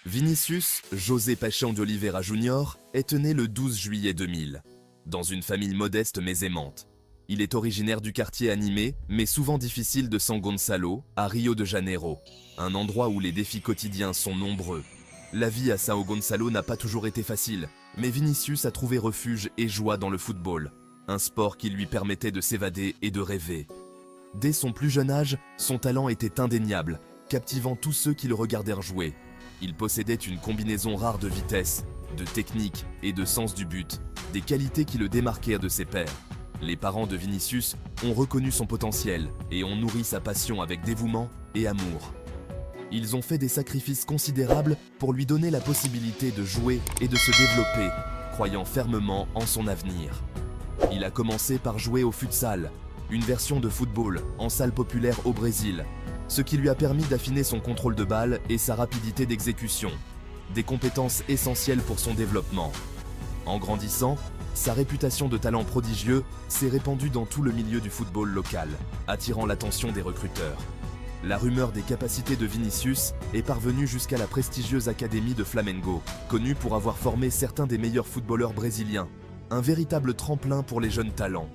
Vinícius José Paixão de Oliveira Júnior est né le 12 juillet 2000, dans une famille modeste mais aimante. Il est originaire du quartier animé, mais souvent difficile de São Gonçalo, à Rio de Janeiro, un endroit où les défis quotidiens sont nombreux. La vie à São Gonçalo n'a pas toujours été facile, mais Vinícius a trouvé refuge et joie dans le football, un sport qui lui permettait de s'évader et de rêver. Dès son plus jeune âge, son talent était indéniable, captivant tous ceux qui le regardèrent jouer. Il possédait une combinaison rare de vitesse, de technique et de sens du but, des qualités qui le démarquèrent de ses pairs. Les parents de Vinícius ont reconnu son potentiel et ont nourri sa passion avec dévouement et amour. Ils ont fait des sacrifices considérables pour lui donner la possibilité de jouer et de se développer, croyant fermement en son avenir. Il a commencé par jouer au futsal, une version de football en salle populaire au Brésil, ce qui lui a permis d'affiner son contrôle de balle et sa rapidité d'exécution, des compétences essentielles pour son développement. En grandissant, sa réputation de talent prodigieux s'est répandue dans tout le milieu du football local, attirant l'attention des recruteurs. La rumeur des capacités de Vinícius est parvenue jusqu'à la prestigieuse Académie de Flamengo, connue pour avoir formé certains des meilleurs footballeurs brésiliens, un véritable tremplin pour les jeunes talents.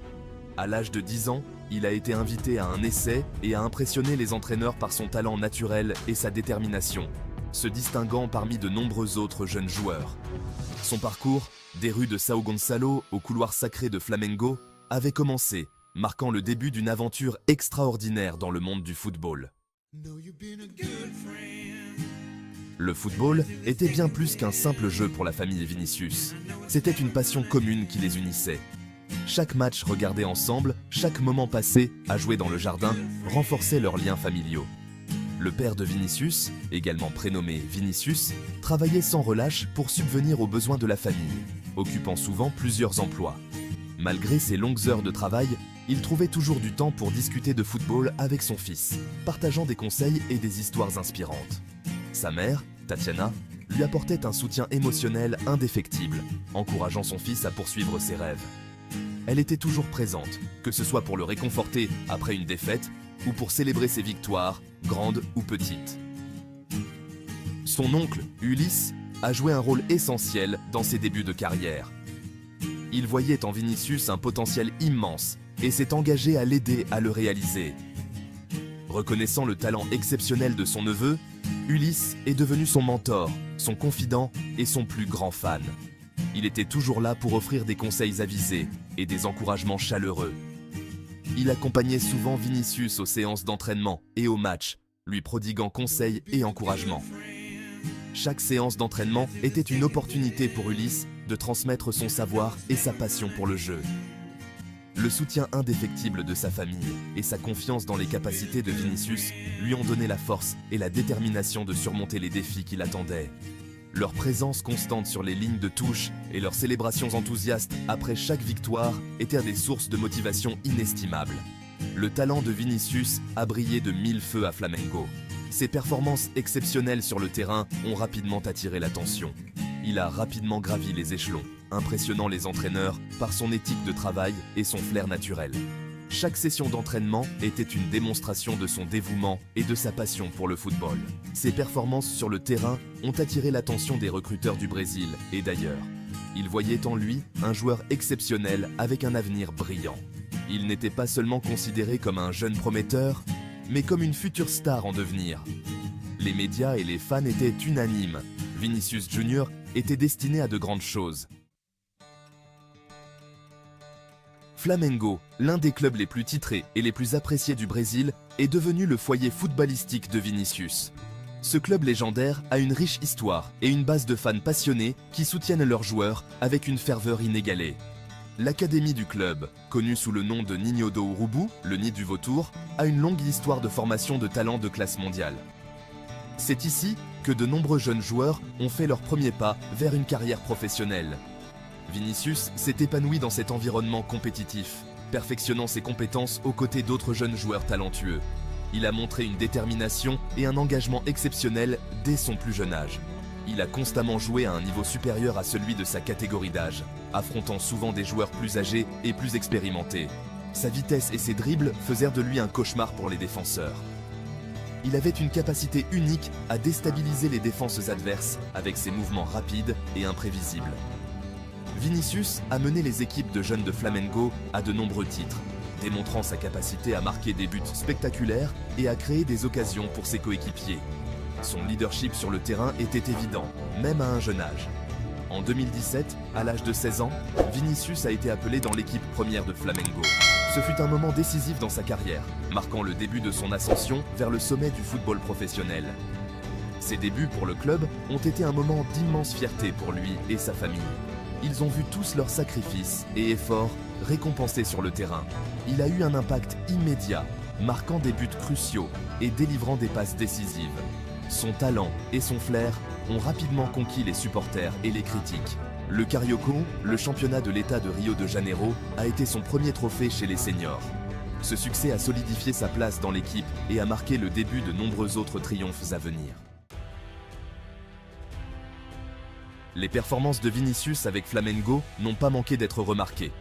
À l'âge de 10 ans, il a été invité à un essai et a impressionné les entraîneurs par son talent naturel et sa détermination, se distinguant parmi de nombreux autres jeunes joueurs. Son parcours, des rues de São Gonçalo au couloir sacré de Flamengo, avait commencé, marquant le début d'une aventure extraordinaire dans le monde du football. Le football était bien plus qu'un simple jeu pour la famille Vinícius. C'était une passion commune qui les unissait. Chaque match regardé ensemble, chaque moment passé à jouer dans le jardin, renforçait leurs liens familiaux. Le père de Vinícius, également prénommé Vinícius, travaillait sans relâche pour subvenir aux besoins de la famille, occupant souvent plusieurs emplois. Malgré ses longues heures de travail, il trouvait toujours du temps pour discuter de football avec son fils, partageant des conseils et des histoires inspirantes. Sa mère, Tatiana, lui apportait un soutien émotionnel indéfectible, encourageant son fils à poursuivre ses rêves. Elle était toujours présente, que ce soit pour le réconforter après une défaite ou pour célébrer ses victoires, grandes ou petites. Son oncle, Ulysse, a joué un rôle essentiel dans ses débuts de carrière. Il voyait en Vinícius un potentiel immense et s'est engagé à l'aider à le réaliser. Reconnaissant le talent exceptionnel de son neveu, Ulysse est devenu son mentor, son confident et son plus grand fan. Il était toujours là pour offrir des conseils avisés et des encouragements chaleureux. Il accompagnait souvent Vinícius aux séances d'entraînement et aux matchs, lui prodiguant conseils et encouragements. Chaque séance d'entraînement était une opportunité pour Ulysse de transmettre son savoir et sa passion pour le jeu. Le soutien indéfectible de sa famille et sa confiance dans les capacités de Vinícius lui ont donné la force et la détermination de surmonter les défis qui l'attendaient. Leur présence constante sur les lignes de touche et leurs célébrations enthousiastes après chaque victoire étaient des sources de motivation inestimables. Le talent de Vinícius a brillé de mille feux à Flamengo. Ses performances exceptionnelles sur le terrain ont rapidement attiré l'attention. Il a rapidement gravi les échelons, impressionnant les entraîneurs par son éthique de travail et son flair naturel. Chaque session d'entraînement était une démonstration de son dévouement et de sa passion pour le football. Ses performances sur le terrain ont attiré l'attention des recruteurs du Brésil et d'ailleurs. Ils voyaient en lui un joueur exceptionnel avec un avenir brillant. Il n'était pas seulement considéré comme un jeune prometteur, mais comme une future star en devenir. Les médias et les fans étaient unanimes. Vinícius Júnior était destiné à de grandes choses. Flamengo, l'un des clubs les plus titrés et les plus appréciés du Brésil, est devenu le foyer footballistique de Vinícius. Ce club légendaire a une riche histoire et une base de fans passionnés qui soutiennent leurs joueurs avec une ferveur inégalée. L'académie du club, connue sous le nom de Ninho do Urubu, le nid du vautour, a une longue histoire de formation de talents de classe mondiale. C'est ici que de nombreux jeunes joueurs ont fait leurs premiers pas vers une carrière professionnelle. Vinícius s'est épanoui dans cet environnement compétitif, perfectionnant ses compétences aux côtés d'autres jeunes joueurs talentueux. Il a montré une détermination et un engagement exceptionnel dès son plus jeune âge. Il a constamment joué à un niveau supérieur à celui de sa catégorie d'âge, affrontant souvent des joueurs plus âgés et plus expérimentés. Sa vitesse et ses dribbles faisèrent de lui un cauchemar pour les défenseurs. Il avait une capacité unique à déstabiliser les défenses adverses avec ses mouvements rapides et imprévisibles. Vinicius a mené les équipes de jeunes de Flamengo à de nombreux titres, démontrant sa capacité à marquer des buts spectaculaires et à créer des occasions pour ses coéquipiers. Son leadership sur le terrain était évident, même à un jeune âge. En 2017, à l'âge de 16 ans, Vinicius a été appelé dans l'équipe première de Flamengo. Ce fut un moment décisif dans sa carrière, marquant le début de son ascension vers le sommet du football professionnel. Ses débuts pour le club ont été un moment d'immense fierté pour lui et sa famille. Ils ont vu tous leurs sacrifices et efforts récompensés sur le terrain. Il a eu un impact immédiat, marquant des buts cruciaux et délivrant des passes décisives. Son talent et son flair ont rapidement conquis les supporters et les critiques. Le Carioca, le championnat de l'État de Rio de Janeiro, a été son premier trophée chez les seniors. Ce succès a solidifié sa place dans l'équipe et a marqué le début de nombreux autres triomphes à venir. Les performances de Vinicius avec Flamengo n'ont pas manqué d'être remarquées.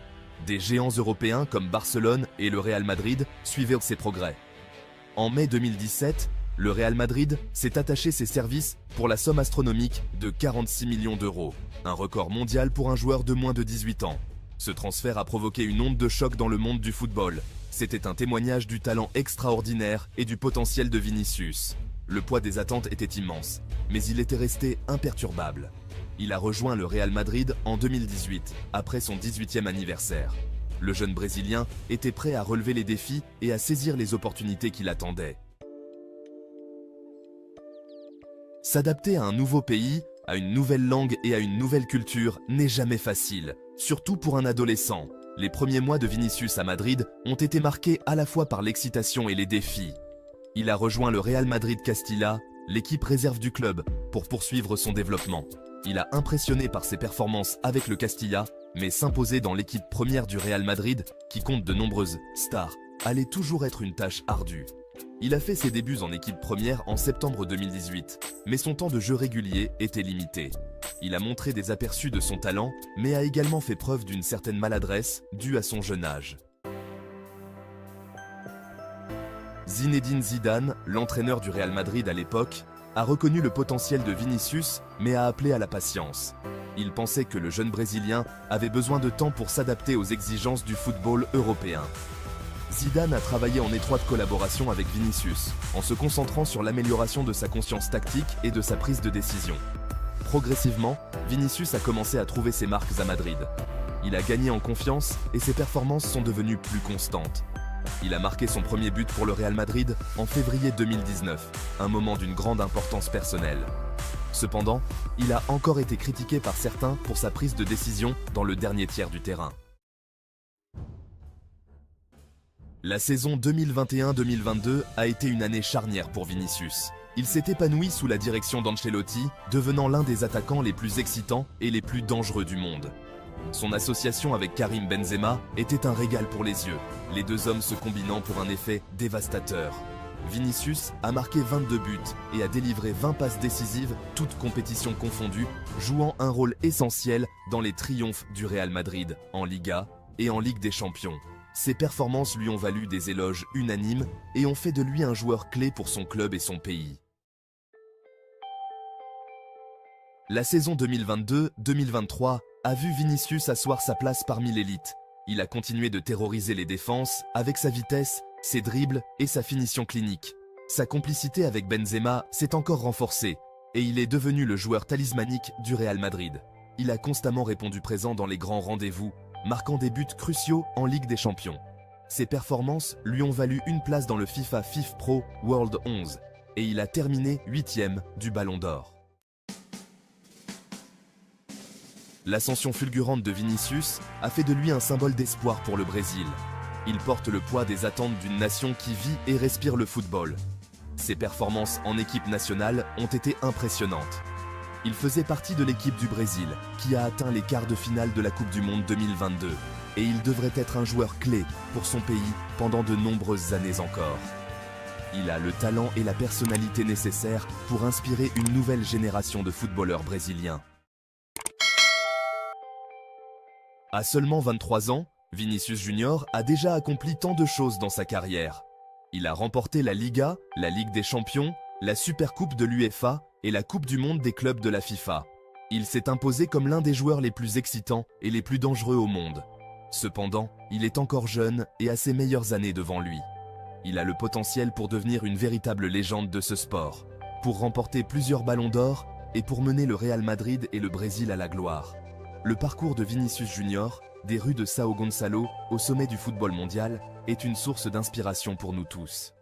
Des géants européens comme Barcelone et le Real Madrid suivaient ses progrès. En mai 2017, le Real Madrid s'est attaché ses services pour la somme astronomique de 46 millions d'euros, un record mondial pour un joueur de moins de 18 ans. Ce transfert a provoqué une onde de choc dans le monde du football. C'était un témoignage du talent extraordinaire et du potentiel de Vinicius. Le poids des attentes était immense, mais il était resté imperturbable. Il a rejoint le Real Madrid en 2018, après son 18e anniversaire. Le jeune Brésilien était prêt à relever les défis et à saisir les opportunités qui l'attendaient. S'adapter à un nouveau pays, à une nouvelle langue et à une nouvelle culture n'est jamais facile, surtout pour un adolescent. Les premiers mois de Vinicius à Madrid ont été marqués à la fois par l'excitation et les défis. Il a rejoint le Real Madrid Castilla, l'équipe réserve du club, pour poursuivre son développement. Il a impressionné par ses performances avec le Castilla, mais s'imposer dans l'équipe première du Real Madrid, qui compte de nombreuses stars, allait toujours être une tâche ardue. Il a fait ses débuts en équipe première en septembre 2018, mais son temps de jeu régulier était limité. Il a montré des aperçus de son talent, mais a également fait preuve d'une certaine maladresse due à son jeune âge. Zinedine Zidane, l'entraîneur du Real Madrid à l'époque, a reconnu le potentiel de Vinicius, mais a appelé à la patience. Il pensait que le jeune Brésilien avait besoin de temps pour s'adapter aux exigences du football européen. Zidane a travaillé en étroite collaboration avec Vinicius, en se concentrant sur l'amélioration de sa conscience tactique et de sa prise de décision. Progressivement, Vinicius a commencé à trouver ses marques à Madrid. Il a gagné en confiance et ses performances sont devenues plus constantes. Il a marqué son premier but pour le Real Madrid en février 2019, un moment d'une grande importance personnelle. Cependant, il a encore été critiqué par certains pour sa prise de décision dans le dernier tiers du terrain. La saison 2021-2022 a été une année charnière pour Vinicius. Il s'est épanoui sous la direction d'Ancelotti, devenant l'un des attaquants les plus excitants et les plus dangereux du monde. Son association avec Karim Benzema était un régal pour les yeux, les deux hommes se combinant pour un effet dévastateur. Vinicius a marqué 22 buts et a délivré 20 passes décisives, toutes compétitions confondues, jouant un rôle essentiel dans les triomphes du Real Madrid en Liga et en Ligue des Champions. Ses performances lui ont valu des éloges unanimes et ont fait de lui un joueur clé pour son club et son pays. La saison 2022-2023 a vu Vinicius asseoir sa place parmi l'élite. Il a continué de terroriser les défenses avec sa vitesse, ses dribbles et sa finition clinique. Sa complicité avec Benzema s'est encore renforcée et il est devenu le joueur talismanique du Real Madrid. Il a constamment répondu présent dans les grands rendez-vous, marquant des buts cruciaux en Ligue des Champions. Ses performances lui ont valu une place dans le FIFA FIFPro World 11 et il a terminé 8e du Ballon d'Or. L'ascension fulgurante de Vinicius a fait de lui un symbole d'espoir pour le Brésil. Il porte le poids des attentes d'une nation qui vit et respire le football. Ses performances en équipe nationale ont été impressionnantes. Il faisait partie de l'équipe du Brésil, qui a atteint les quarts de finale de la Coupe du Monde 2022, et il devrait être un joueur clé pour son pays pendant de nombreuses années encore. Il a le talent et la personnalité nécessaires pour inspirer une nouvelle génération de footballeurs brésiliens. À seulement 23 ans, Vinicius Junior a déjà accompli tant de choses dans sa carrière. Il a remporté la Liga, la Ligue des Champions, la Supercoupe de l'UEFA et la Coupe du Monde des clubs de la FIFA. Il s'est imposé comme l'un des joueurs les plus excitants et les plus dangereux au monde. Cependant, il est encore jeune et a ses meilleures années devant lui. Il a le potentiel pour devenir une véritable légende de ce sport, pour remporter plusieurs ballons d'or et pour mener le Real Madrid et le Brésil à la gloire. Le parcours de Vinicius Junior, des rues de São Gonçalo au sommet du football mondial, est une source d'inspiration pour nous tous.